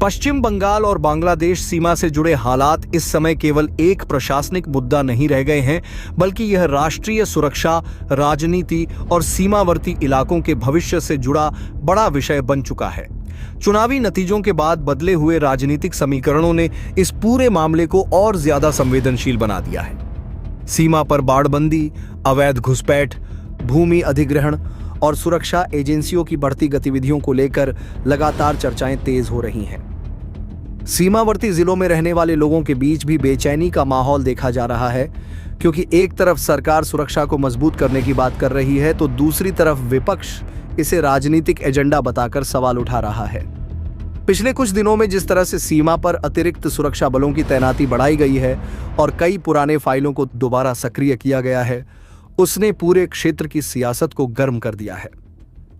पश्चिम बंगाल और बांग्लादेश सीमा से जुड़े हालात इस समय केवल एक प्रशासनिक मुद्दा नहीं रह गए हैं, बल्कि यह राष्ट्रीय सुरक्षा, राजनीति और सीमावर्ती इलाकों के भविष्य से जुड़ा बड़ा विषय बन चुका है। चुनावी नतीजों के बाद बदले हुए राजनीतिक समीकरणों ने इस पूरे मामले को और ज्यादा संवेदनशील बना दिया है। सीमा पर बाड़बंदी, अवैध घुसपैठ, भूमि अधिग्रहण और सुरक्षा एजेंसियों की बढ़ती गतिविधियों को लेकर लगातार चर्चाएं तेज हो रही हैं। सीमावर्ती जिलों में रहने वाले लोगों के बीच भी बेचैनी का माहौल देखा जा रहा है, क्योंकि एक तरफ सरकार सुरक्षा को मजबूत करने की बात कर रही है, तो दूसरी तरफ विपक्ष इसे राजनीतिक एजेंडा बताकर सवाल उठा रहा है। पिछले कुछ दिनों में जिस तरह से सीमा पर अतिरिक्त सुरक्षा बलों की तैनाती बढ़ाई गई है और कई पुराने फाइलों को दोबारा सक्रिय किया गया है, उसने पूरे क्षेत्र की सियासत को गर्म कर दिया है।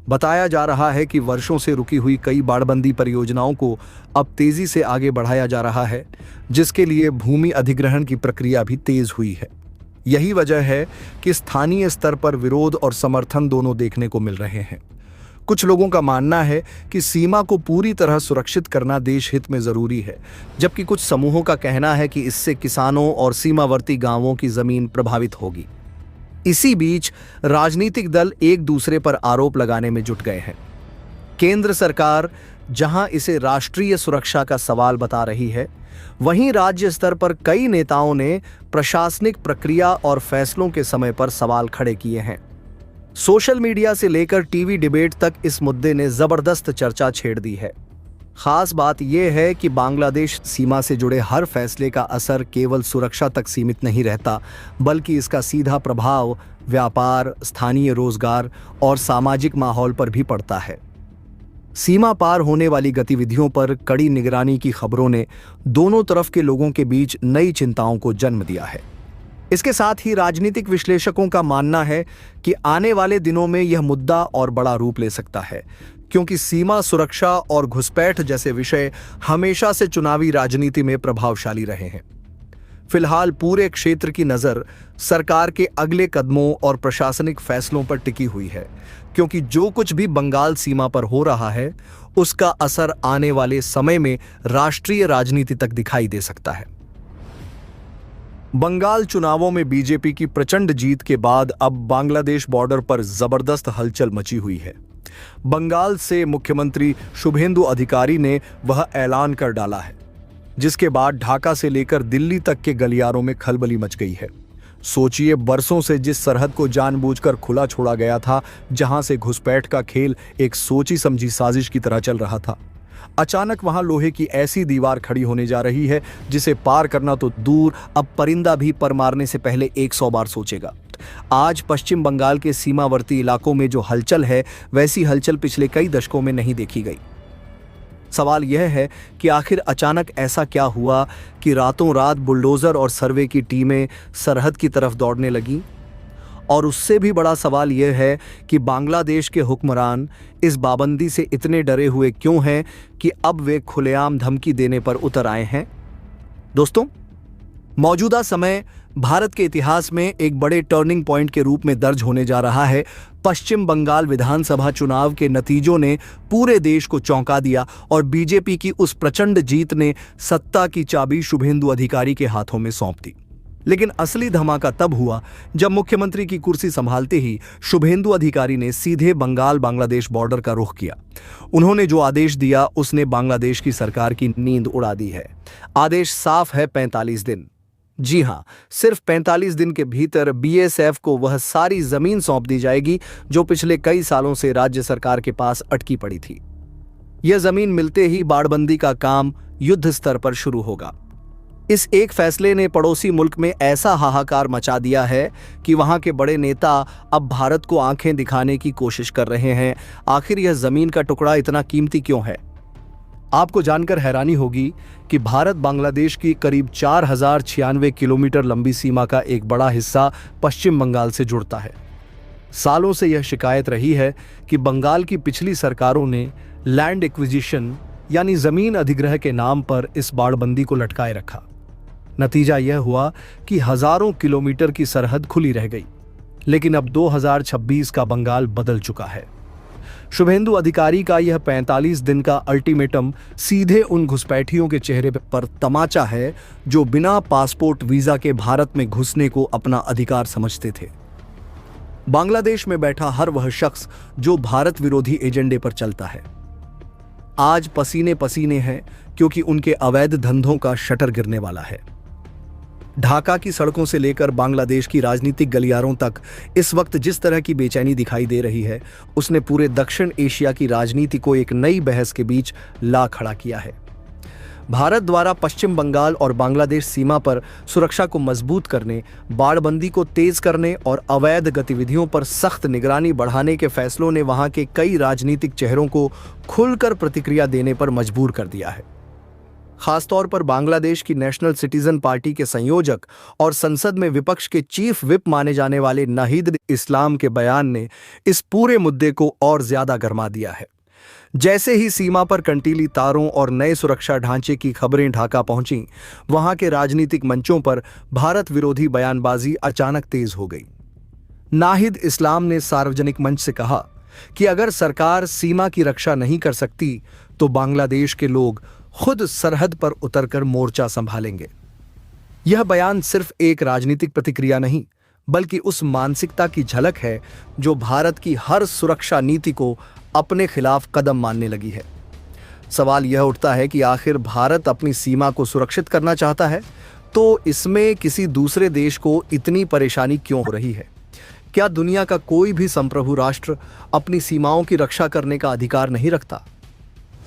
बताया जा रहा है कि वर्षों से रुकी हुई कई बाड़बंदी परियोजनाओं को अब तेजी से आगे बढ़ाया जा रहा है, जिसके लिए भूमि अधिग्रहण की प्रक्रिया भी तेज हुई है। यही वजह है कि स्थानीय स्तर पर विरोध और समर्थन दोनों देखने को मिल रहे हैं। कुछ लोगों का मानना है कि सीमा को पूरी तरह सुरक्षित करना देश हित में जरूरी है, जबकि कुछ समूहों का कहना है कि इससे किसानों और सीमावर्ती गांवों की जमीन प्रभावित होगी। इसी बीच राजनीतिक दल एक दूसरे पर आरोप लगाने में जुट गए हैं। केंद्र सरकार जहां इसे राष्ट्रीय सुरक्षा का सवाल बता रही है, वहीं राज्य स्तर पर कई नेताओं ने प्रशासनिक प्रक्रिया और फैसलों के समय पर सवाल खड़े किए हैं। सोशल मीडिया से लेकर टीवी डिबेट तक इस मुद्दे ने जबरदस्त चर्चा छेड़ दी है। खास बात यह है कि बांग्लादेश सीमा से जुड़े हर फैसले का असर केवल सुरक्षा तक सीमित नहीं रहता, बल्कि इसका सीधा प्रभाव व्यापार, स्थानीय रोजगार और सामाजिक माहौल पर भी पड़ता है। सीमा पार होने वाली गतिविधियों पर कड़ी निगरानी की खबरों ने दोनों तरफ के लोगों के बीच नई चिंताओं को जन्म दिया है। इसके साथ ही राजनीतिक विश्लेषकों का मानना है कि आने वाले दिनों में यह मुद्दा और बड़ा रूप ले सकता है, क्योंकि सीमा सुरक्षा और घुसपैठ जैसे विषय हमेशा से चुनावी राजनीति में प्रभावशाली रहे हैं। फिलहाल पूरे क्षेत्र की नजर सरकार के अगले कदमों और प्रशासनिक फैसलों पर टिकी हुई है, क्योंकि जो कुछ भी बंगाल सीमा पर हो रहा है, उसका असर आने वाले समय में राष्ट्रीय राजनीति तक दिखाई दे सकता है। बंगाल चुनावों में बीजेपी की प्रचंड जीत के बाद अब बांग्लादेश बॉर्डर पर जबरदस्त हलचल मची हुई है। बंगाल से मुख्यमंत्री शुभेंदु अधिकारी ने वह ऐलान कर डाला है, जिसके बाद ढाका से लेकर दिल्ली तक के गलियारों में खलबली मच गई है। सोचिए, बरसों से जिस सरहद को जानबूझकर खुला छोड़ा गया था, जहां से घुसपैठ का खेल एक सोची समझी साजिश की तरह चल रहा था, अचानक वहां लोहे की ऐसी दीवार खड़ी होने जा रही है जिसे पार करना तो दूर, अब परिंदा भी पर मारने से पहले 100 बार सोचेगा। आज पश्चिम बंगाल के सीमावर्ती इलाकों में जो हलचल है, वैसी हलचल पिछले कई दशकों में नहीं देखी गई। सवाल यह है कि आखिर अचानक ऐसा क्या हुआ कि रातों रात बुलडोजर और सर्वे की टीमें सरहद की तरफ दौड़ने लगीं? और उससे भी बड़ा सवाल यह है कि बांग्लादेश के हुक्मरान इस पाबंदी से इतने डरे हुए क्यों हैं कि अब वे खुलेआम धमकी देने पर उतर आए हैं। दोस्तों, मौजूदा समय भारत के इतिहास में एक बड़े टर्निंग पॉइंट के रूप में दर्ज होने जा रहा है। पश्चिम बंगाल विधानसभा चुनाव के नतीजों ने पूरे देश को चौंका दिया और बीजेपी की उस प्रचंड जीत ने सत्ता की चाबी शुभेंदु अधिकारी के हाथों में सौंप दी। लेकिन असली धमाका तब हुआ जब मुख्यमंत्री की कुर्सी संभालते ही शुभेंदु अधिकारी ने सीधे बंगाल बांग्लादेश बॉर्डर का रुख किया। उन्होंने जो आदेश दिया, उसने बांग्लादेश की सरकार की नींद उड़ा दी है। आदेश साफ है, 45 दिन। जी हां, सिर्फ 45 दिन के भीतर बीएसएफ को वह सारी जमीन सौंप दी जाएगी जो पिछले कई सालों से राज्य सरकार के पास अटकी पड़ी थी। यह जमीन मिलते ही बाड़बंदी का काम युद्ध स्तर पर शुरू होगा। इस एक फैसले ने पड़ोसी मुल्क में ऐसा हाहाकार मचा दिया है कि वहां के बड़े नेता अब भारत को आंखें दिखाने की कोशिश कर रहे हैं। आखिर यह जमीन का टुकड़ा इतना कीमती क्यों है? आपको जानकर हैरानी होगी कि भारत बांग्लादेश की करीब 4096 किलोमीटर लंबी सीमा का एक बड़ा हिस्सा पश्चिम बंगाल से जुड़ता है। सालों से यह शिकायत रही है कि बंगाल की पिछली सरकारों ने लैंड एक्विजिशन यानी जमीन अधिग्रह के नाम पर इस बाड़बंदी को लटकाए रखा। नतीजा यह हुआ कि हजारों किलोमीटर की सरहद खुली रह गई। लेकिन अब 2026 का बंगाल बदल चुका है। शुभेंदु अधिकारी का यह 45 दिन का अल्टीमेटम सीधे उन घुसपैठियों के चेहरे पर तमाचा है जो बिना पासपोर्ट वीजा के भारत में घुसने को अपना अधिकार समझते थे। बांग्लादेश में बैठा हर वह शख्स जो भारत विरोधी एजेंडे पर चलता है आज पसीने पसीने है क्योंकि उनके अवैध धंधों का शटर गिरने वाला है। ढाका की सड़कों से लेकर बांग्लादेश की राजनीतिक गलियारों तक इस वक्त जिस तरह की बेचैनी दिखाई दे रही है उसने पूरे दक्षिण एशिया की राजनीति को एक नई बहस के बीच ला खड़ा किया है। भारत द्वारा पश्चिम बंगाल और बांग्लादेश सीमा पर सुरक्षा को मजबूत करने, बाड़बंदी को तेज करने और अवैध गतिविधियों पर सख्त निगरानी बढ़ाने के फैसलों ने वहां के कई राजनीतिक चेहरों को खुलकर प्रतिक्रिया देने पर मजबूर कर दिया है। खासतौर पर बांग्लादेश की नेशनल सिटीजन पार्टी के संयोजक और संसद में विपक्ष के चीफ विप माने जाने वाले नाहिद इस्लाम के बयान ने इस पूरे मुद्दे को और ज्यादा गरमा दिया है। जैसे ही सीमा पर कंटीली तारों और नए सुरक्षा ढांचे की खबरें ढाका पहुंची, वहां के राजनीतिक मंचों पर भारत विरोधी बयानबाजी अचानक तेज हो गई। नाहिद इस्लाम ने सार्वजनिक मंच से कहा कि अगर सरकार सीमा की रक्षा नहीं कर सकती तो बांग्लादेश के लोग खुद सरहद पर उतरकर मोर्चा संभालेंगे। यह बयान सिर्फ एक राजनीतिक प्रतिक्रिया नहीं बल्कि उस मानसिकता की झलक है जो भारत की हर सुरक्षा नीति को अपने खिलाफ कदम मानने लगी है। सवाल यह उठता है कि आखिर भारत अपनी सीमा को सुरक्षित करना चाहता है तो इसमें किसी दूसरे देश को इतनी परेशानी क्यों हो रही है? क्या दुनिया का कोई भी संप्रभु राष्ट्र अपनी सीमाओं की रक्षा करने का अधिकार नहीं रखता?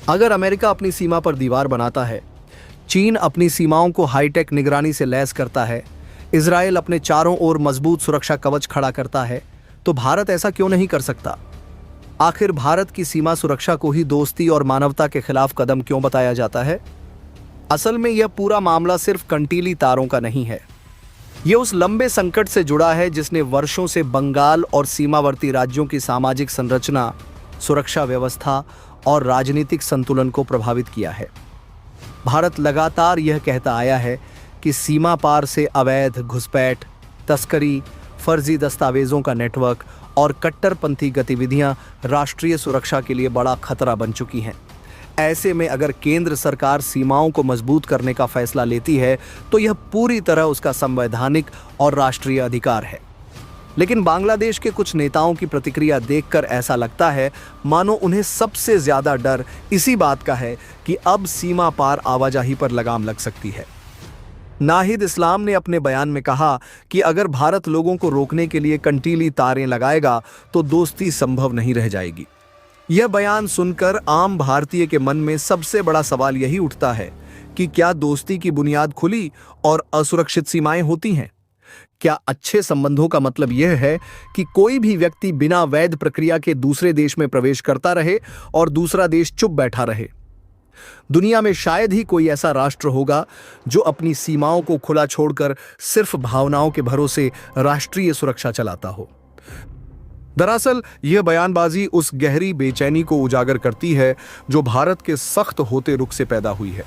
अगर अमेरिका अपनी सीमा पर दीवार बनाता है, चीन अपनी सीमाओं को हाईटेक निगरानी से लैस करता है, इजराइल अपने चारों ओर मजबूत सुरक्षा कवच खड़ा करता है, तो भारत ऐसा क्यों नहीं कर सकता? आखिर भारत की सीमा सुरक्षा को ही दोस्ती और मानवता के खिलाफ कदम क्यों बताया जाता है? असल में यह पूरा मामला सिर्फ कंटीली तारों का नहीं है। यह उस लंबे संकट से जुड़ा है जिसने वर्षों से बंगाल और सीमावर्ती राज्यों की सामाजिक संरचना, सुरक्षा व्यवस्था और राजनीतिक संतुलन को प्रभावित किया है। भारत लगातार यह कहता आया है कि सीमा पार से अवैध घुसपैठ, तस्करी, फर्जी दस्तावेजों का नेटवर्क और कट्टरपंथी गतिविधियां राष्ट्रीय सुरक्षा के लिए बड़ा खतरा बन चुकी हैं। ऐसे में अगर केंद्र सरकार सीमाओं को मजबूत करने का फैसला लेती है तो यह पूरी तरह उसका संवैधानिक और राष्ट्रीय अधिकार है। लेकिन बांग्लादेश के कुछ नेताओं की प्रतिक्रिया देखकर ऐसा लगता है मानो उन्हें सबसे ज्यादा डर इसी बात का है कि अब सीमा पार आवाजाही पर लगाम लग सकती है। नाहिद इस्लाम ने अपने बयान में कहा कि अगर भारत लोगों को रोकने के लिए कंटीली तारें लगाएगा तो दोस्ती संभव नहीं रह जाएगी। यह बयान सुनकर आम भारतीय के मन में सबसे बड़ा सवाल यही उठता है कि क्या दोस्ती की बुनियाद खुली और असुरक्षित सीमाएं होती हैं? क्या अच्छे संबंधों का मतलब यह है कि कोई भी व्यक्ति बिना वैध प्रक्रिया के दूसरे देश में प्रवेश करता रहे और दूसरा देश चुप बैठा रहे? दुनिया में शायद ही कोई ऐसा राष्ट्र होगा जो अपनी सीमाओं को खुला छोड़कर सिर्फ भावनाओं के भरोसे राष्ट्रीय सुरक्षा चलाता हो। दरअसल यह बयानबाजी उस गहरी बेचैनी को उजागर करती है जो भारत के सख्त होते रुख से पैदा हुई है।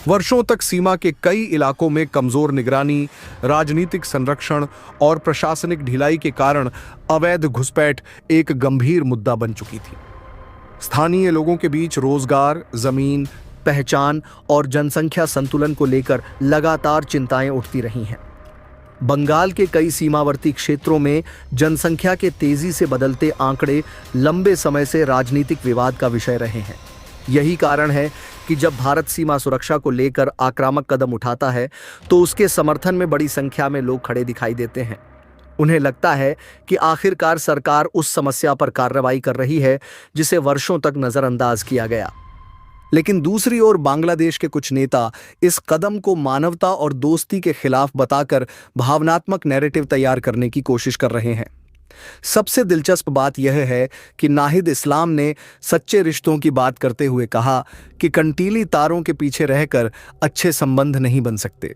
वर्षों तक सीमा के कई इलाकों में कमजोर निगरानी, राजनीतिक संरक्षण और प्रशासनिक ढिलाई के कारण अवैध घुसपैठ एक गंभीर मुद्दा बन चुकी थी। स्थानीय लोगों के बीच रोजगार, जमीन, पहचान और जनसंख्या संतुलन को लेकर लगातार चिंताएं उठती रही हैं। बंगाल के कई सीमावर्ती क्षेत्रों में जनसंख्या के तेजी से बदलते आंकड़े लंबे समय से राजनीतिक विवाद का विषय रहे हैं। यही कारण है कि जब भारत सीमा सुरक्षा को लेकर आक्रामक कदम उठाता है तो उसके समर्थन में बड़ी संख्या में लोग खड़े दिखाई देते हैं। उन्हें लगता है कि आखिरकार सरकार उस समस्या पर कार्रवाई कर रही है जिसे वर्षों तक नजरअंदाज किया गया। लेकिन दूसरी ओर बांग्लादेश के कुछ नेता इस कदम को मानवता और दोस्ती के खिलाफ बताकर भावनात्मक नैरेटिव तैयार करने की कोशिश कर रहे हैं। सबसे दिलचस्प बात यह है कि नाहिद इस्लाम ने सच्चे रिश्तों की बात करते हुए कहा कि कंटीली तारों के पीछे रहकर अच्छे संबंध नहीं बन सकते।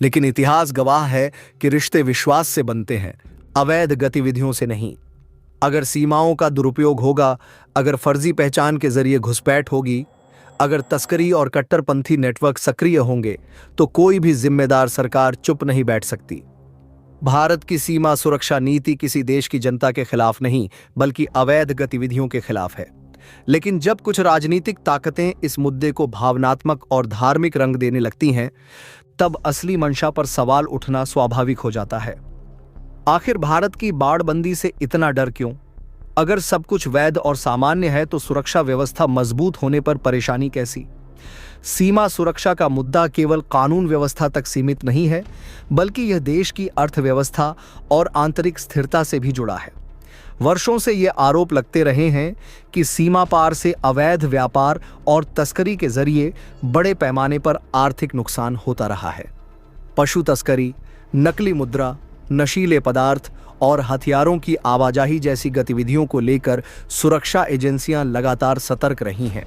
लेकिन इतिहास गवाह है कि रिश्ते विश्वास से बनते हैं, अवैध गतिविधियों से नहीं। अगर सीमाओं का दुरुपयोग होगा, अगर फर्जी पहचान के जरिए घुसपैठ होगी, अगर तस्करी और कट्टरपंथी नेटवर्क सक्रिय होंगे तो कोई भी जिम्मेदार सरकार चुप नहीं बैठ सकती। भारत की सीमा सुरक्षा नीति किसी देश की जनता के खिलाफ नहीं, बल्कि अवैध गतिविधियों के खिलाफ है। लेकिन जब कुछ राजनीतिक ताकतें इस मुद्दे को भावनात्मक और धार्मिक रंग देने लगती हैं, तब असली मंशा पर सवाल उठना स्वाभाविक हो जाता है। आखिर भारत की बाड़बंदी से इतना डर क्यों? अगर सब कुछ वैध और सामान्य है तो सुरक्षा व्यवस्था मजबूत होने पर परेशानी कैसी? सीमा सुरक्षा का मुद्दा केवल कानून व्यवस्था तक सीमित नहीं है, बल्कि यह देश की अर्थव्यवस्था और आंतरिक स्थिरता से भी जुड़ा है। वर्षों से ये आरोप लगते रहे हैं कि सीमा पार से अवैध व्यापार और तस्करी के जरिए बड़े पैमाने पर आर्थिक नुकसान होता रहा है। पशु तस्करी, नकली मुद्रा, नशीले पदार्थ और हथियारों की आवाजाही जैसी गतिविधियों को लेकर सुरक्षा एजेंसियां लगातार सतर्क रही हैं।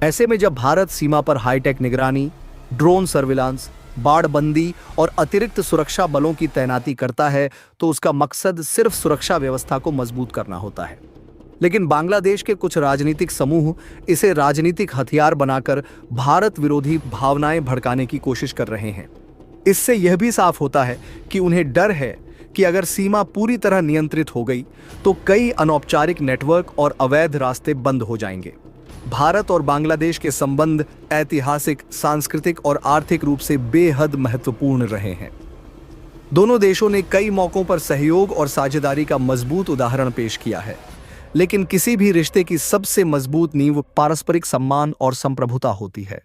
ऐसे में जब भारत सीमा पर हाईटेक निगरानी, ड्रोन सर्विलांस, बाड़बंदी और अतिरिक्त सुरक्षा बलों की तैनाती करता है, तो उसका मकसद सिर्फ सुरक्षा व्यवस्था को मजबूत करना होता है। लेकिन बांग्लादेश के कुछ राजनीतिक समूह इसे राजनीतिक हथियार बनाकर भारत विरोधी भावनाएं भड़काने की कोशिश कर रहे हैं। इससे यह भी साफ होता है कि उन्हें डर है कि अगर सीमा पूरी तरह नियंत्रित हो गई तो कई अनौपचारिक नेटवर्क और अवैध रास्ते बंद हो जाएंगे। भारत और बांग्लादेश के संबंध ऐतिहासिक, सांस्कृतिक और आर्थिक रूप से बेहद महत्वपूर्ण रहे हैं। दोनों देशों ने कई मौकों पर सहयोग और साझेदारी का मजबूत उदाहरण पेश किया है। लेकिन किसी भी रिश्ते की सबसे मजबूत नींव पारस्परिक सम्मान और संप्रभुता होती है।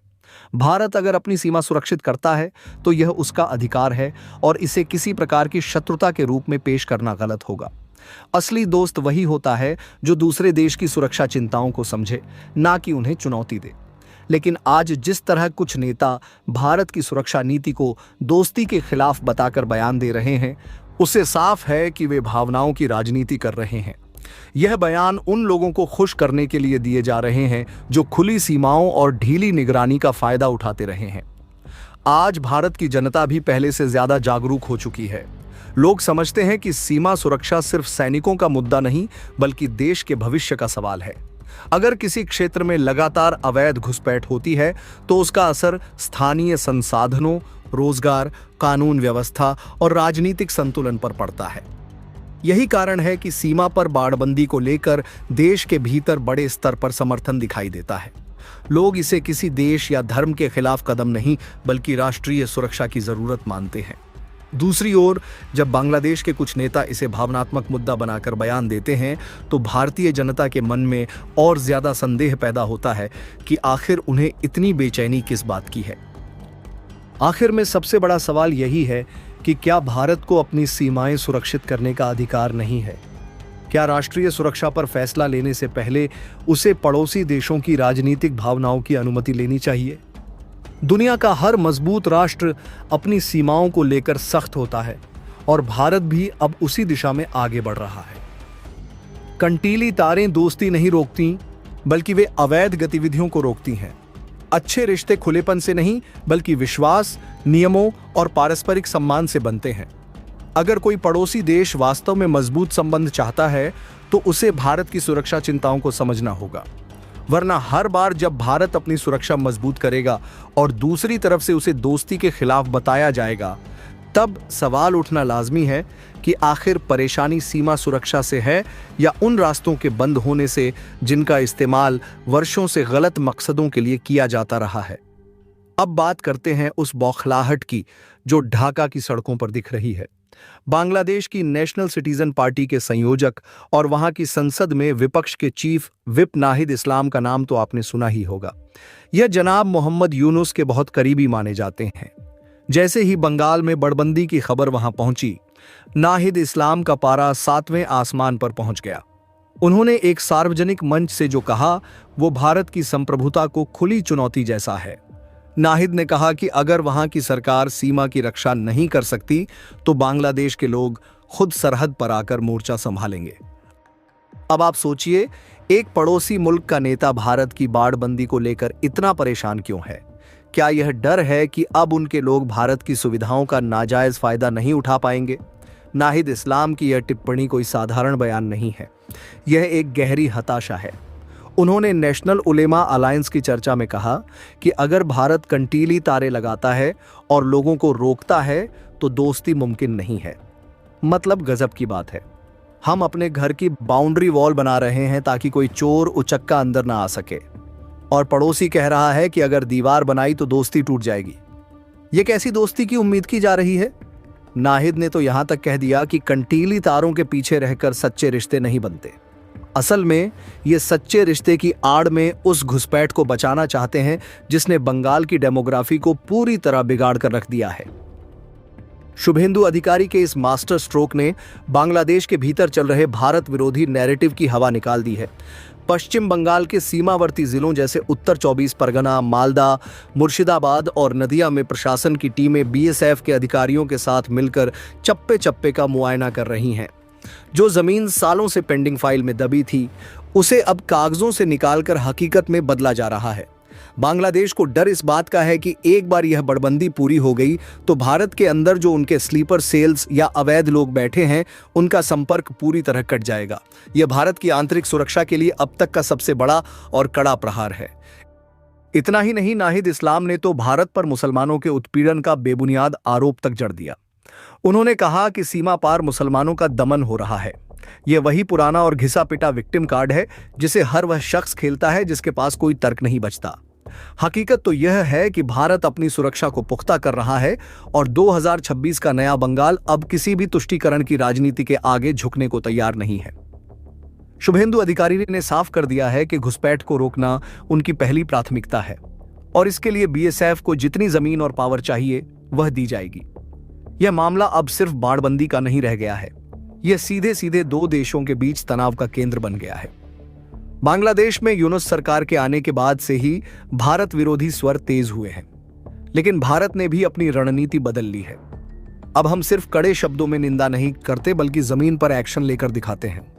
भारत अगर अपनी सीमा सुरक्षित करता है तो यह उसका अधिकार है और इसे किसी प्रकार की शत्रुता के रूप में पेश करना गलत होगा। असली दोस्त वही होता है जो दूसरे देश की सुरक्षा चिंताओं को समझे, ना कि उन्हें चुनौती दे। लेकिन आज जिस तरह कुछ नेता भारत की सुरक्षा नीति को दोस्ती के खिलाफ बताकर बयान दे रहे हैं, उससे साफ है कि वे भावनाओं की राजनीति कर रहे हैं। यह बयान उन लोगों को खुश करने के लिए दिए जा रहे हैं जो खुली सीमाओं और ढीली निगरानी का फायदा उठाते रहे हैं। आज भारत की जनता भी पहले से ज्यादा जागरूक हो चुकी है। लोग समझते हैं कि सीमा सुरक्षा सिर्फ सैनिकों का मुद्दा नहीं, बल्कि देश के भविष्य का सवाल है। अगर किसी क्षेत्र में लगातार अवैध घुसपैठ होती है तो उसका असर स्थानीय संसाधनों, रोजगार, कानून व्यवस्था और राजनीतिक संतुलन पर पड़ता है। यही कारण है कि सीमा पर बाड़बंदी को लेकर देश के भीतर बड़े स्तर पर समर्थन दिखाई देता है। लोग इसे किसी देश या धर्म के खिलाफ कदम नहीं, बल्कि राष्ट्रीय सुरक्षा की जरूरत मानते हैं। दूसरी ओर जब बांग्लादेश के कुछ नेता इसे भावनात्मक मुद्दा बनाकर बयान देते हैं तो भारतीय जनता के मन में और ज्यादा संदेह पैदा होता है कि आखिर उन्हें इतनी बेचैनी किस बात की है। आखिर में सबसे बड़ा सवाल यही है कि क्या भारत को अपनी सीमाएं सुरक्षित करने का अधिकार नहीं है? क्या राष्ट्रीय सुरक्षा पर फैसला लेने से पहले उसे पड़ोसी देशों की राजनीतिक भावनाओं की अनुमति लेनी चाहिए? दुनिया का हर मजबूत राष्ट्र अपनी सीमाओं को लेकर सख्त होता है और भारत भी अब उसी दिशा में आगे बढ़ रहा है। कंटीली तारें दोस्ती नहीं रोकती, बल्कि वे अवैध गतिविधियों को रोकती हैं। अच्छे रिश्ते खुलेपन से नहीं, बल्कि विश्वास, नियमों और पारस्परिक सम्मान से बनते हैं। अगर कोई पड़ोसी देश वास्तव में मजबूत संबंध चाहता है तो उसे भारत की सुरक्षा चिंताओं को समझना होगा। वरना हर बार जब भारत अपनी सुरक्षा मजबूत करेगा और दूसरी तरफ से उसे दोस्ती के खिलाफ बताया जाएगा, तब सवाल उठना लाजमी है कि आखिर परेशानी सीमा सुरक्षा से है या उन रास्तों के बंद होने से जिनका इस्तेमाल वर्षों से गलत मकसदों के लिए किया जाता रहा है। अब बात करते हैं उस बौखलाहट की जो ढाका की सड़कों पर दिख रही है। बांग्लादेश की नेशनल सिटीजन पार्टी के संयोजक और वहां की संसद में विपक्ष के चीफ विप नाहिद इस्लाम का नाम तो आपने सुना ही होगा। यह जनाब मोहम्मद यूनुस के बहुत करीबी माने जाते हैं। जैसे ही बंगाल में बड़बंदी की खबर वहां पहुंची, नाहिद इस्लाम का पारा 7वें आसमान पर पहुंच गया। उन्होंने एक सार्वजनिक मंच से जो कहा वो भारत की संप्रभुता को खुली चुनौती जैसा है। नाहिद ने कहा कि अगर वहां की सरकार सीमा की रक्षा नहीं कर सकती तो बांग्लादेश के लोग खुद सरहद पर आकर मोर्चा संभालेंगे। अब आप सोचिए, एक पड़ोसी मुल्क का नेता भारत की बाड़बंदी को लेकर इतना परेशान क्यों है? क्या यह डर है कि अब उनके लोग भारत की सुविधाओं का नाजायज फायदा नहीं उठा पाएंगे? नाहिद इस्लाम की यह टिप्पणी कोई साधारण बयान नहीं है, यह एक गहरी हताशा है। उन्होंने नेशनल उलेमा अलायंस की चर्चा में कहा कि अगर भारत कंटीली तारे लगाता है और लोगों को रोकता है तो दोस्ती मुमकिन नहीं है। मतलब गजब की बात है। हम अपने घर की बाउंड्री वॉल बना रहे हैं ताकि कोई चोर उचक्का अंदर ना आ सके, और पड़ोसी कह रहा है कि अगर दीवार बनाई तो दोस्ती टूट जाएगी। ये कैसी दोस्ती की उम्मीद की जा रही है? नाहिद ने तो यहां तक कह दिया कि कंटीली तारों के पीछे रहकर सच्चे रिश्ते नहीं बनते। असल में ये सच्चे रिश्ते की आड़ में उस घुसपैठ को बचाना चाहते हैं जिसने बंगाल की डेमोग्राफी को पूरी तरह बिगाड़ कर रख दिया है। शुभेंदु अधिकारी के इस मास्टर स्ट्रोक ने बांग्लादेश के भीतर चल रहे भारत विरोधी नैरेटिव की हवा निकाल दी है। पश्चिम बंगाल के सीमावर्ती जिलों जैसे उत्तर 24 परगना, मालदा, मुर्शिदाबाद और नदिया में प्रशासन की टीमें बीएसएफ के अधिकारियों के साथ मिलकर चप्पे चप्पे का मुआयना कर रही हैं। जो जमीन सालों से पेंडिंग फाइल में दबी थी, उसे अब कागजों से निकालकर हकीकत में बदला जा रहा है। बांग्लादेश को डर इस बात का है कि एक बार यह बड़बंदी पूरी हो गई तो भारत के अंदर जो उनके स्लीपर सेल्स या अवैध लोग बैठे हैं, उनका संपर्क पूरी तरह कट जाएगा। यह भारत की आंतरिक सुरक्षा के लिए अब तक का सबसे बड़ा और कड़ा प्रहार है। इतना ही नहीं, नाहिद इस्लाम ने तो भारत पर मुसलमानों के उत्पीड़न का बेबुनियाद आरोप तक जड़ दिया। उन्होंने कहा कि सीमा पार मुसलमानों का दमन हो रहा है। यह वही पुराना और घिसा पिटा विक्टिम कार्ड है जिसे हर वह शख्स खेलता है जिसके पास कोई तर्क नहीं बचता। हकीकत तो यह है कि भारत अपनी सुरक्षा को पुख्ता कर रहा है और 2026 का नया बंगाल अब किसी भी तुष्टीकरण की राजनीति के आगे झुकने को तैयार नहीं है। शुभेंदु अधिकारी ने साफ कर दिया है कि घुसपैठ को रोकना उनकी पहली प्राथमिकता है और इसके लिए बीएसएफ को जितनी जमीन और पावर चाहिए वह दी जाएगी। यह मामला अब सिर्फ बाड़बंदी का नहीं रह गया है, यह सीधे सीधे दो देशों के बीच तनाव का केंद्र बन गया है। बांग्लादेश में यूनुस सरकार के आने के बाद से ही भारत विरोधी स्वर तेज हुए हैं, लेकिन भारत ने भी अपनी रणनीति बदल ली है। अब हम सिर्फ कड़े शब्दों में निंदा नहीं करते बल्कि जमीन पर एक्शन लेकर दिखाते हैं।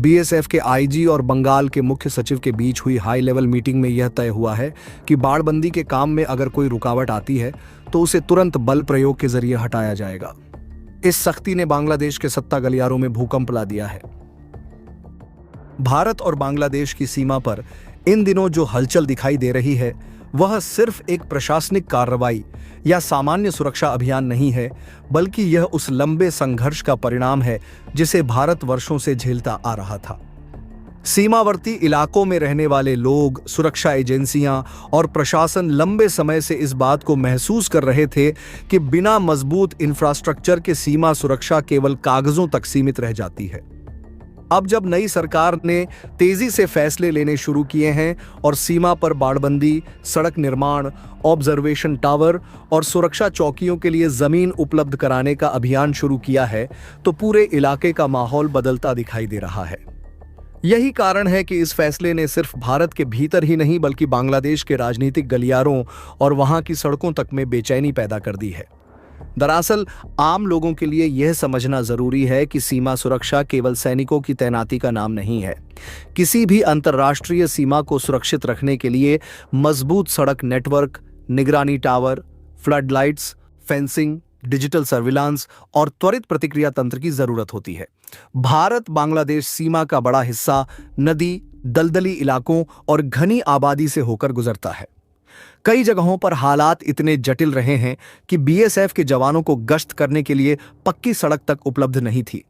बीएसएफ के आईजी और बंगाल के मुख्य सचिव के बीच हुई हाई लेवल मीटिंग में यह तय हुआ है कि बाड़बंदी के काम में अगर कोई रुकावट आती है तो उसे तुरंत बल प्रयोग के जरिए हटाया जाएगा। इस सख्ती ने बांग्लादेश के सत्ता गलियारों में भूकंप ला दिया है। भारत और बांग्लादेश की सीमा पर इन दिनों जो हलचल दिखाई दे रही है वह सिर्फ एक प्रशासनिक कार्रवाई या सामान्य सुरक्षा अभियान नहीं है, बल्कि यह उस लंबे संघर्ष का परिणाम है जिसे भारत वर्षों से झेलता आ रहा था। सीमावर्ती इलाकों में रहने वाले लोग, सुरक्षा एजेंसियां और प्रशासन लंबे समय से इस बात को महसूस कर रहे थे कि बिना मजबूत इंफ्रास्ट्रक्चर के सीमा सुरक्षा केवल कागजों तक सीमित रह जाती है। अब जब नई सरकार ने तेजी से फैसले लेने शुरू किए हैं और सीमा पर बाड़बंदी, सड़क निर्माण, ऑब्जर्वेशन टावर और सुरक्षा चौकियों के लिए जमीन उपलब्ध कराने का अभियान शुरू किया है, तो पूरे इलाके का माहौल बदलता दिखाई दे रहा है। यही कारण है कि इस फैसले ने सिर्फ भारत के भीतर ही नहीं बल्कि बांग्लादेश के राजनीतिक गलियारों और वहां की सड़कों तक में बेचैनी पैदा कर दी है। दरअसल आम लोगों के लिए यह समझना जरूरी है कि सीमा सुरक्षा केवल सैनिकों की तैनाती का नाम नहीं है। किसी भी अंतर्राष्ट्रीय सीमा को सुरक्षित रखने के लिए मजबूत सड़क नेटवर्क, निगरानी tower, flood lights, fencing, digital surveillance और त्वरित प्रतिक्रिया तंत्र की जरूरत होती है। भारत बांग्लादेश सीमा का बड़ा हिस्सा नदी, दलदली इलाकों और घनी आबादी से होकर गुजरता है। कई जगहों पर हालात इतने जटिल रहे हैं कि बीएसएफ के जवानों को गश्त करने के लिए पक्की सड़क तक उपलब्ध नहीं थी।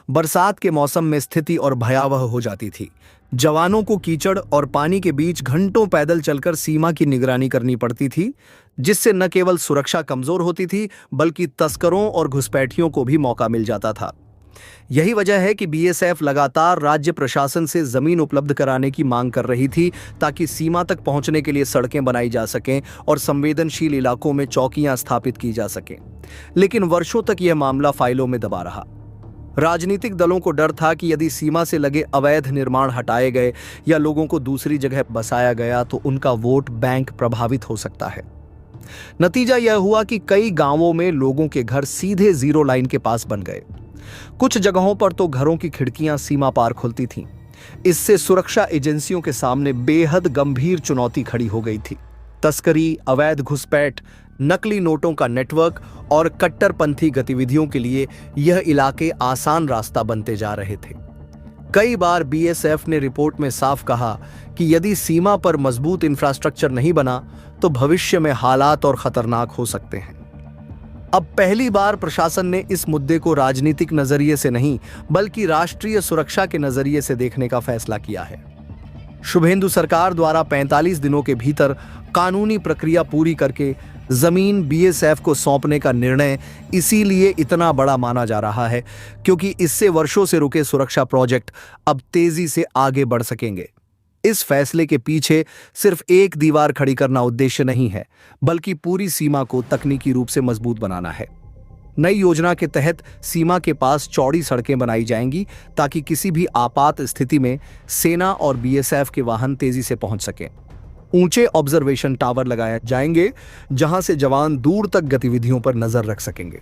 बरसात के मौसम में स्थिति और भयावह हो जाती थी। जवानों को कीचड़ और पानी के बीच घंटों पैदल चलकर सीमा की निगरानी करनी पड़ती थी, जिससे न केवल सुरक्षा कमजोर होती थी बल्कि तस्करों और घुसपैठियों को भी मौका मिल जाता था। यही वजह है कि बीएसएफ लगातार राज्य प्रशासन से जमीन उपलब्ध कराने की मांग कर रही थी ताकि सीमा तक पहुंचने के लिए सड़कें बनाई जा सकें और संवेदनशील इलाकों में चौकियां स्थापित की जा सकें। लेकिन वर्षों तक यह मामला फाइलों में दबा रहा। राजनीतिक दलों को डर था कि यदि सीमा से लगे अवैध निर्माण हटाए गए या लोगों को दूसरी जगह बसाया गया तो उनका वोट बैंक प्रभावित हो सकता है। नतीजा यह हुआ कि कई गांवों में लोगों के घर सीधे जीरो लाइन के पास बन गए। कुछ जगहों पर तो घरों की खिड़कियां सीमा पार खुलती थीं। इससे सुरक्षा एजेंसियों के सामने बेहद गंभीर चुनौती खड़ी हो गई थी। तस्करी, अवैध घुसपैठ, नकली नोटों का नेटवर्क और कट्टरपंथी गतिविधियों के लिए यह इलाके आसान रास्ता बनते जा रहे थे। कई बार बीएसएफ ने रिपोर्ट में साफ कहा कि यदि सीमा पर मजबूत इंफ्रास्ट्रक्चर नहीं बना तो भविष्य में हालात और खतरनाक हो सकते हैं। अब पहली बार प्रशासन ने इस मुद्दे को राजनीतिक नजरिए से नहीं बल्कि राष्ट्रीय सुरक्षा के नजरिए से देखने का फैसला किया है। शुभेंदु सरकार द्वारा 45 दिनों के भीतर कानूनी प्रक्रिया पूरी करके जमीन बीएसएफ को सौंपने का निर्णय इसीलिए इतना बड़ा माना जा रहा है क्योंकि इससे वर्षों से रुके सुरक्षा प्रोजेक्ट अब तेजी से आगे बढ़ सकेंगे। इस फैसले के पीछे सिर्फ एक दीवार खड़ी करना उद्देश्य नहीं है बल्कि पूरी सीमा को तकनीकी रूप से मजबूत बनाना है। नई योजना के तहत सीमा के पास चौड़ी सड़कें बनाई जाएंगी ताकि किसी भी आपात स्थिति में सेना और बीएसएफ के वाहन तेजी से पहुंच सकें। ऊंचे ऑब्जर्वेशन टावर लगाए जाएंगे जहां से जवान दूर तक गतिविधियों पर नजर रख सकेंगे।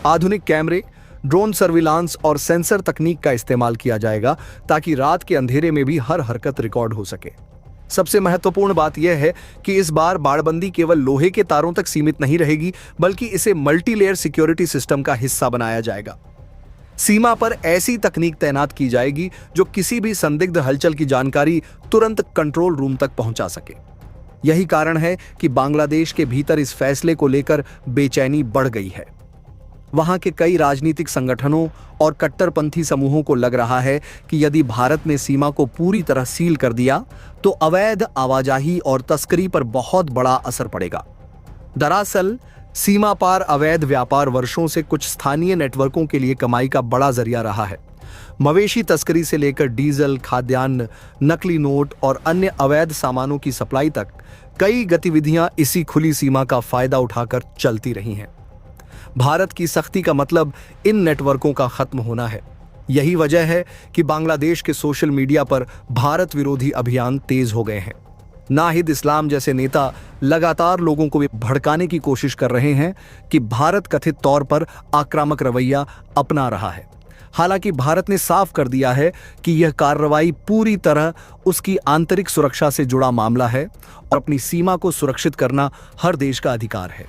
आधुनिक कैमरे, ड्रोन सर्विलांस और सेंसर तकनीक का इस्तेमाल किया जाएगा ताकि रात के अंधेरे में भी हर हरकत रिकॉर्ड हो सके। सबसे महत्वपूर्ण बात यह है कि इस बार बाड़बंदी केवल लोहे के तारों तक सीमित नहीं रहेगी बल्कि इसे मल्टीलेयर सिक्योरिटी सिस्टम का हिस्सा बनाया जाएगा। सीमा पर ऐसी तकनीक तैनात की जाएगी जो किसी भी संदिग्ध हलचल की जानकारी तुरंत कंट्रोल रूम तक पहुंचा सके। यही कारण है कि बांग्लादेश के भीतर इस फैसले को लेकर बेचैनी बढ़ गई है। वहां के कई राजनीतिक संगठनों और कट्टरपंथी समूहों को लग रहा है कि यदि भारत ने सीमा को पूरी तरह सील कर दिया तो अवैध आवाजाही और तस्करी पर बहुत बड़ा असर पड़ेगा। दरअसल सीमा पार अवैध व्यापार वर्षों से कुछ स्थानीय नेटवर्कों के लिए कमाई का बड़ा जरिया रहा है। मवेशी तस्करी से लेकर डीजल, खाद्यान्न, नकली नोट और अन्य अवैध सामानों की सप्लाई तक कई गतिविधियां इसी खुली सीमा का फायदा उठाकर चलती रही हैं। भारत की सख्ती का मतलब इन नेटवर्कों का खत्म होना है। यही वजह है कि बांग्लादेश के सोशल मीडिया पर भारत विरोधी अभियान तेज हो गए हैं। नाहिद इस्लाम जैसे नेता लगातार लोगों को भड़काने की कोशिश कर रहे हैं कि भारत कथित तौर पर आक्रामक रवैया अपना रहा है। हालांकि भारत ने साफ कर दिया है कि यह कार्रवाई पूरी तरह उसकी आंतरिक सुरक्षा से जुड़ा मामला है और अपनी सीमा को सुरक्षित करना हर देश का अधिकार है।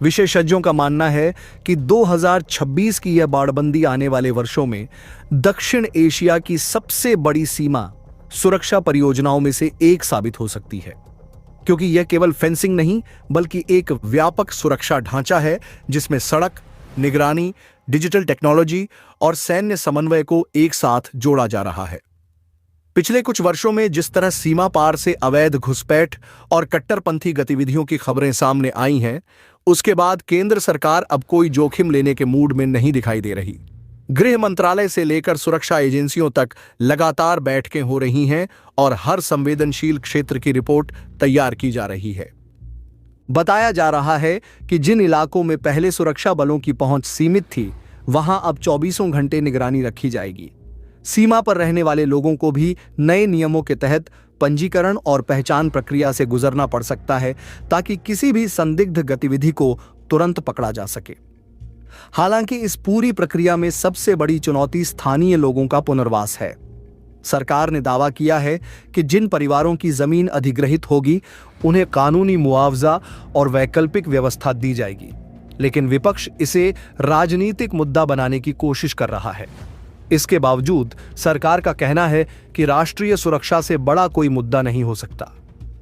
विशेषज्ञों का मानना है कि 2026 की यह बाड़बंदी आने वाले वर्षों में दक्षिण एशिया की सबसे बड़ी सीमा सुरक्षा परियोजनाओं में से एक साबित हो सकती है, क्योंकि यह केवल फेंसिंग नहीं बल्कि एक व्यापक सुरक्षा ढांचा है जिसमें सड़क, निगरानी, डिजिटल टेक्नोलॉजी और सैन्य समन्वय को एक साथ जोड़ा जा रहा है। पिछले कुछ वर्षों में जिस तरह सीमा पार से अवैध घुसपैठ और कट्टरपंथी गतिविधियों की खबरें सामने आई हैं, उसके बाद केंद्र सरकार अब कोई जोखिम लेने के मूड में नहीं दिखाई दे रही। गृह मंत्रालय से लेकर सुरक्षा एजेंसियों तक लगातार बैठकें हो रही हैं और हर संवेदनशील क्षेत्र की रिपोर्ट तैयार की जा रही है। बताया जा रहा है कि जिन इलाकों में पहले सुरक्षा बलों की पहुंच सीमित थी, वहां अब 24 घंटे निगरानी रखी जाएगी। सीमा पर रहने वाले लोगों को भी नए नियमों के तहत पंजीकरण और पहचान प्रक्रिया से गुजरना पड़ सकता है ताकि किसी भी संदिग्ध गतिविधि को तुरंत पकड़ा जा सके। हालांकि इस पूरी प्रक्रिया में सबसे बड़ी चुनौती स्थानीय लोगों का पुनर्वास है। सरकार ने दावा किया है कि जिन परिवारों की जमीन अधिग्रहित होगी उन्हें कानूनी मुआवजा और वैकल्पिक व्यवस्था दी जाएगी, लेकिन विपक्ष इसे राजनीतिक मुद्दा बनाने की कोशिश कर रहा है। इसके बावजूद सरकार का कहना है कि राष्ट्रीय सुरक्षा से बड़ा कोई मुद्दा नहीं हो सकता।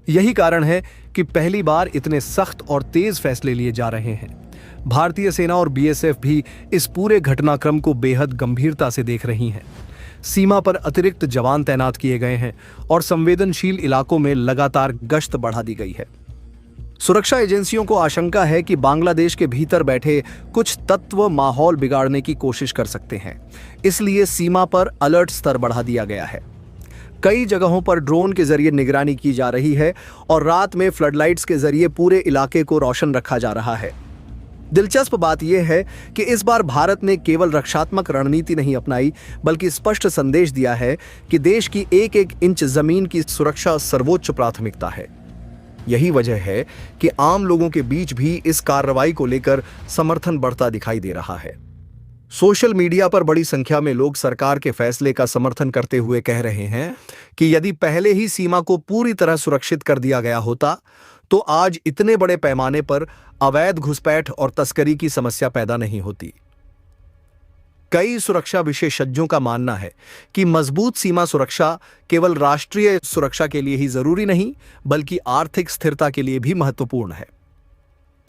यही कारण है कि पहली बार इतने सख्त और तेज फैसले लिए जा रहे हैं। भारतीय सेना और बीएसएफ भी इस पूरे घटनाक्रम को बेहद गंभीरता से देख रही हैं। सीमा पर अतिरिक्त जवान तैनात किए गए हैं और संवेदनशील इलाकों में लगातार गश्त बढ़ा दी गई है। सुरक्षा एजेंसियों को आशंका है कि बांग्लादेश के भीतर बैठे कुछ तत्व माहौल बिगाड़ने की कोशिश कर सकते हैं, इसलिए सीमा पर अलर्ट स्तर बढ़ा दिया गया है। कई जगहों पर ड्रोन के जरिए निगरानी की जा रही है और रात में फ्लडलाइट्स के जरिए पूरे इलाके को रोशन रखा जा रहा है। दिलचस्प बात यह है कि इस बार भारत ने केवल रक्षात्मक रणनीति नहीं अपनाई बल्कि स्पष्ट संदेश दिया है कि देश की एक एक इंच जमीन की सुरक्षा सर्वोच्च प्राथमिकता है। यही वजह है कि आम लोगों के बीच भी इस कार्रवाई को लेकर समर्थन बढ़ता दिखाई दे रहा है। सोशल मीडिया पर बड़ी संख्या में लोग सरकार के फैसले का समर्थन करते हुए कह रहे हैं कि यदि पहले ही सीमा को पूरी तरह सुरक्षित कर दिया गया होता तो आज इतने बड़े पैमाने पर अवैध घुसपैठ और तस्करी की समस्या पैदा नहीं होती। कई सुरक्षा विशेषज्ञों का मानना है कि मजबूत सीमा सुरक्षा केवल राष्ट्रीय सुरक्षा के लिए ही जरूरी नहीं बल्कि आर्थिक स्थिरता के लिए भी महत्वपूर्ण है।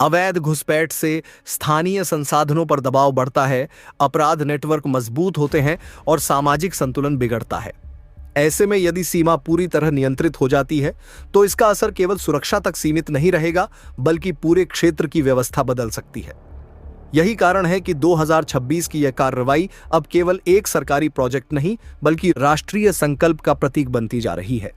अवैध घुसपैठ से स्थानीय संसाधनों पर दबाव बढ़ता है, अपराध नेटवर्क मजबूत होते हैं और सामाजिक संतुलन बिगड़ता है। ऐसे में यदि सीमा पूरी तरह नियंत्रित हो जाती है तो इसका असर केवल सुरक्षा तक सीमित नहीं रहेगा, बल्कि पूरे क्षेत्र की व्यवस्था बदल सकती है। यही कारण है कि 2026 की यह कार्रवाई अब केवल एक सरकारी प्रोजेक्ट नहीं, बल्कि राष्ट्रीय संकल्प का प्रतीक बनती जा रही है।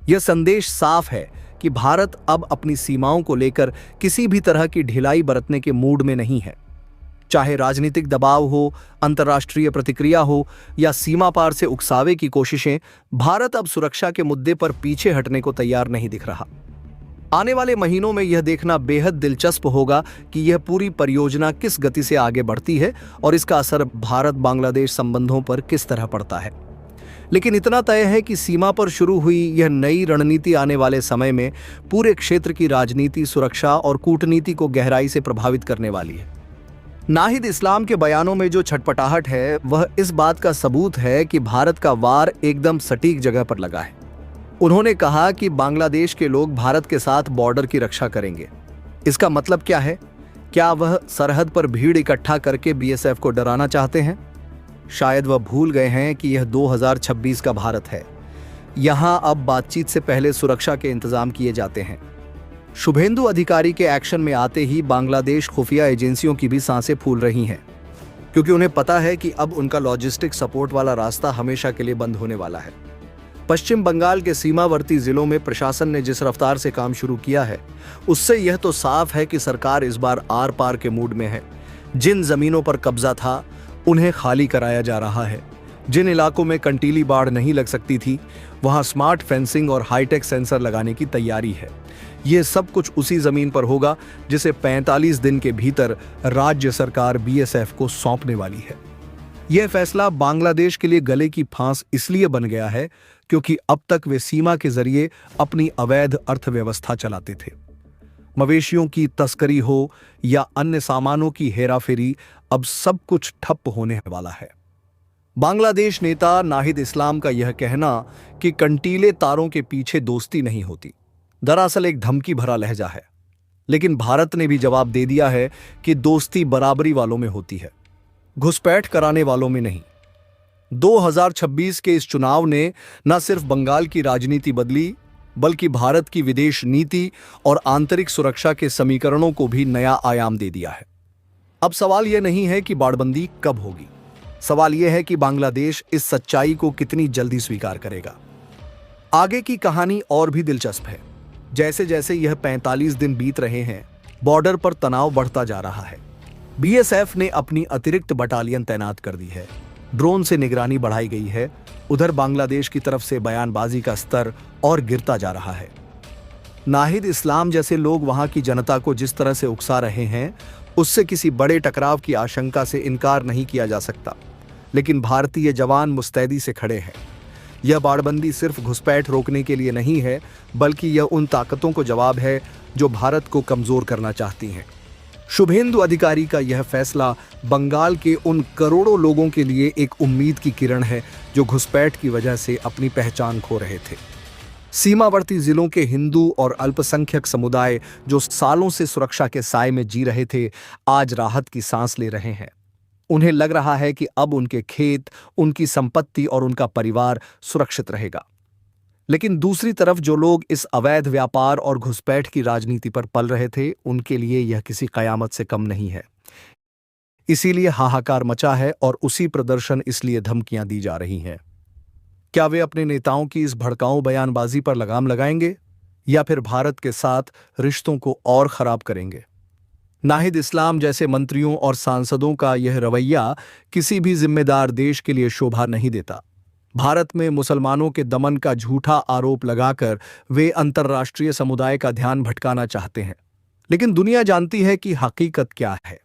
यह संदेश साफ है कि भारत अब अपनी सीमाओं को लेकर किसी भी तरह की ढिलाई बरतने के मूड में नहीं है। चाहे राजनीतिक दबाव हो, अंतर्राष्ट्रीय प्रतिक्रिया हो या सीमा पार से उकसावे की कोशिशें, भारत अब सुरक्षा के मुद्दे पर पीछे हटने को तैयार नहीं दिख रहा। आने वाले महीनों में यह देखना बेहद दिलचस्प होगा कि यह पूरी परियोजना किस गति से आगे बढ़ती है और इसका असर भारत बांग्लादेश संबंधों पर किस तरह पड़ता है। लेकिन इतना तय है कि सीमा पर शुरू हुई यह नई रणनीति आने वाले समय में पूरे क्षेत्र की राजनीति, सुरक्षा और कूटनीति को गहराई से प्रभावित करने वाली है। नाहिद इस्लाम के बयानों में जो छटपटाहट है वह इस बात का सबूत है कि भारत का वार एकदम सटीक जगह पर लगा है। उन्होंने कहा कि बांग्लादेश के लोग भारत के साथ बॉर्डर की रक्षा करेंगे। इसका मतलब क्या है? क्या वह सरहद पर भीड़ इकट्ठा करके बीएसएफ को डराना चाहते हैं? शायद वह भूल गए हैं कि यह 2026 का भारत है। यहां अब बातचीत से पहले सुरक्षा के इंतजाम किए जाते हैं। शुभेंदु अधिकारी के एक्शन में आते ही बांग्लादेश खुफिया एजेंसियों की भी सांसें फूल रही हैं, क्योंकि उन्हें पता है कि अब उनका लॉजिस्टिक सपोर्ट वाला रास्ता हमेशा के लिए बंद होने वाला है। पश्चिम बंगाल के सीमावर्ती जिलों में प्रशासन ने जिस रफ्तार से काम शुरू किया है, उससे यह तो साफ है कि सरकार इस बार आर पार के मूड में है। जिन जमीनों पर कब्जा था उन्हें खाली कराया जा रहा है। जिन इलाकों में कंटीली बाढ़ नहीं लग सकती थी, वहां स्मार्ट फेंसिंग और हाईटेक सेंसर लगाने की तैयारी है। यह सब कुछ उसी जमीन पर होगा जिसे 45 दिन के भीतर राज्य सरकार बीएसएफ को सौंपने वाली है। यह फैसला बांग्लादेश के लिए गले की फांस इसलिए बन गया है क्योंकि अब तक वे सीमा के जरिए अपनी अवैध अर्थव्यवस्था चलाते थे। मवेशियों की तस्करी हो या अन्य सामानों की हेराफेरी, अब सब कुछ ठप होने वाला है। बांग्लादेश नेता नाहिद इस्लाम का यह कहना कि कंटीले तारों के पीछे दोस्ती नहीं होती, दरअसल एक धमकी भरा लहजा है। लेकिन भारत ने भी जवाब दे दिया है कि दोस्ती बराबरी वालों में होती है, घुसपैठ कराने वालों में नहीं। 2026 के इस चुनाव ने न सिर्फ बंगाल की राजनीति बदली, बल्कि भारत की विदेश नीति और आंतरिक सुरक्षा के समीकरणों को भी नया आयाम दे दिया है। अब सवाल यह नहीं है कि बाड़बंदी कब होगी, सवाल यह है कि बांग्लादेश इस सच्चाई को कितनी जल्दी स्वीकार करेगा। आगे की कहानी और भी दिलचस्प है। जैसे जैसे यह 45 दिन बीत रहे हैं, बॉर्डर पर तनाव बढ़ता जा रहा है। बीएसएफ ने अपनी अतिरिक्त बटालियन तैनात कर दी है, ड्रोन से निगरानी बढ़ाई गई है। उधर बांग्लादेश की तरफ से बयानबाजी का स्तर और गिरता जा रहा है। नाहिद इस्लाम जैसे लोग वहां की जनता को जिस तरह से उकसा रहे हैं, उससे किसी बड़े टकराव की आशंका से इनकार नहीं किया जा सकता। लेकिन भारतीय जवान मुस्तैदी से खड़े हैं। यह बाड़बंदी सिर्फ घुसपैठ रोकने के लिए नहीं है, बल्कि यह उन ताकतों को जवाब है जो भारत को कमजोर करना चाहती हैं। शुभेंदु अधिकारी का यह फैसला बंगाल के उन करोड़ों लोगों के लिए एक उम्मीद की किरण है जो घुसपैठ की वजह से अपनी पहचान खो रहे थे। सीमावर्ती जिलों के हिंदू और अल्पसंख्यक समुदाय जो सालों से सुरक्षा के साए में जी रहे थे, आज राहत की सांस ले रहे हैं। उन्हें लग रहा है कि अब उनके खेत, उनकी संपत्ति और उनका परिवार सुरक्षित रहेगा। लेकिन दूसरी तरफ जो लोग इस अवैध व्यापार और घुसपैठ की राजनीति पर पल रहे थे, उनके लिए यह किसी कयामत से कम नहीं है। इसीलिए हाहाकार मचा है और उसी प्रदर्शन इसलिए धमकियां दी जा रही हैं। क्या वे अपने नेताओं की इस भड़काऊ बयानबाजी पर लगाम लगाएंगे या फिर भारत के साथ रिश्तों को और खराब करेंगे? नाहिद इस्लाम जैसे मंत्रियों और सांसदों का यह रवैया किसी भी जिम्मेदार देश के लिए शोभा नहीं देता। भारत में मुसलमानों के दमन का झूठा आरोप लगाकर वे अंतर्राष्ट्रीय समुदाय का ध्यान भटकाना चाहते हैं। लेकिन दुनिया जानती है कि हकीकत क्या है।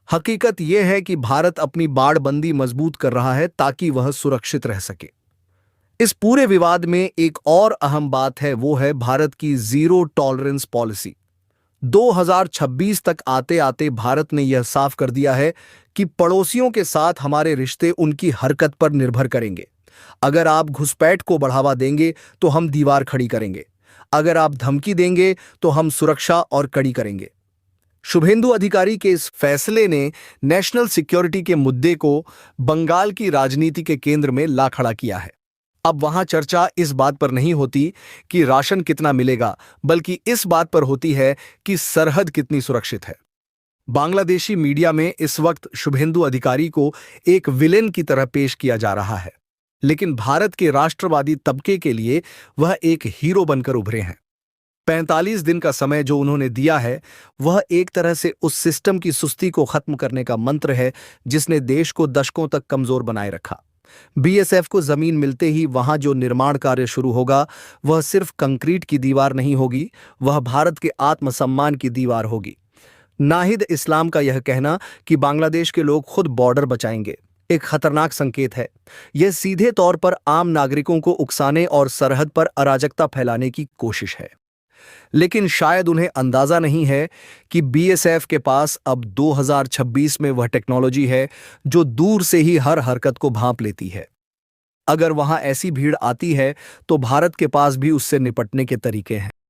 हकीकत यह है कि भारत अपनी बाड़बंदी मजबूत कर रहा है ताकि वह सुरक्षित रह सके। इस पूरे विवाद में एक और अहम बात है, वो है भारत की जीरो टॉलरेंस पॉलिसी। 2026 तक आते आते भारत ने यह साफ कर दिया है कि पड़ोसियों के साथ हमारे रिश्ते उनकी हरकत पर निर्भर करेंगे। अगर आप घुसपैठ को बढ़ावा देंगे तो हम दीवार खड़ी करेंगे, अगर आप धमकी देंगे तो हम सुरक्षा और कड़ी करेंगे। शुभेंदु अधिकारी के इस फैसले ने नेशनल सिक्योरिटी के मुद्दे को बंगाल की राजनीति के केंद्र में ला खड़ा किया है। अब वहां चर्चा इस बात पर नहीं होती कि राशन कितना मिलेगा, बल्कि इस बात पर होती है कि सरहद कितनी सुरक्षित है। बांग्लादेशी मीडिया में इस वक्त शुभेंदु अधिकारी को एक विलेन की तरह पेश किया जा रहा है, लेकिन भारत के राष्ट्रवादी तबके के लिए वह एक हीरो बनकर उभरे हैं। 45 दिन का समय जो उन्होंने दिया है, वह एक तरह से उस सिस्टम की सुस्ती को खत्म करने का मंत्र है जिसने देश को दशकों तक कमजोर बनाए रखा। बीएसएफ को जमीन मिलते ही वहां जो निर्माण कार्य शुरू होगा, वह सिर्फ कंक्रीट की दीवार नहीं होगी, वह भारत के आत्मसम्मान की दीवार होगी। नाहिद इस्लाम का यह कहना कि बांग्लादेश के लोग खुद बॉर्डर बचाएंगे एक खतरनाक संकेत है। यह सीधे तौर पर आम नागरिकों को उकसाने और सरहद पर अराजकता फैलाने की कोशिश है। लेकिन शायद उन्हें अंदाजा नहीं है कि बीएसएफ के पास अब 2026 में वह टेक्नोलॉजी है जो दूर से ही हर हरकत को भांप लेती है। अगर वहां ऐसी भीड़ आती है तो भारत के पास भी उससे निपटने के तरीके हैं।